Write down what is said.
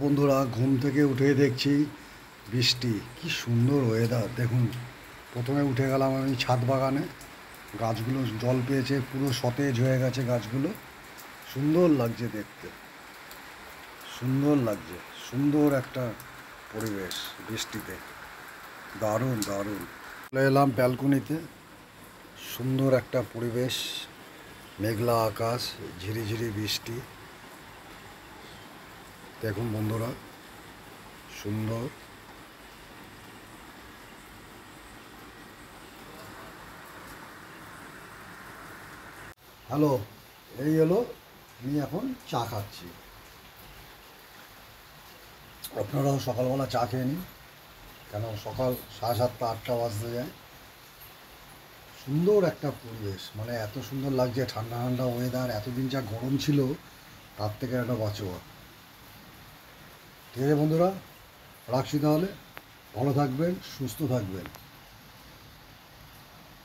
বন্ধুরা, ঘুম থেকে উঠে দেখছি বৃষ্টি। কি সুন্দর ওয়েদার দেখুন। প্রথমে উঠে গেলাম আমি ছাদ বাগানে। গাছগুলো জল পেয়েছে, পুরো সতেজ হয়ে গেছে গাছগুলো। সুন্দর লাগছে দেখতে, সুন্দর লাগছে। সুন্দর একটা পরিবেশ বৃষ্টিতে, দারুণ দারুণ। চলে এলাম ব্যালকনিতে। সুন্দর একটা পরিবেশ, মেঘলা আকাশ, ঝিরিঝিরি বৃষ্টি। দেখুন বন্ধুরা, সুন্দর। হ্যালো, এই হলো, আমি এখন চা খাচ্ছি। আপনারাও সকালবেলা চা খেয়ে নিন, কেন সকাল 7:30 8টা বাজতে যায়। সুন্দর একটা পরিবেশ, মানে এত সুন্দর লাগছে, ঠান্ডা ঠান্ডা ওয়েদার। এতদিন যা গরম ছিল তার থেকে একটা বাঁচোয়া। ঠিক আছে বন্ধুরা, রাখছি তাহলে। ভালো থাকবেন, সুস্থ থাকবেন।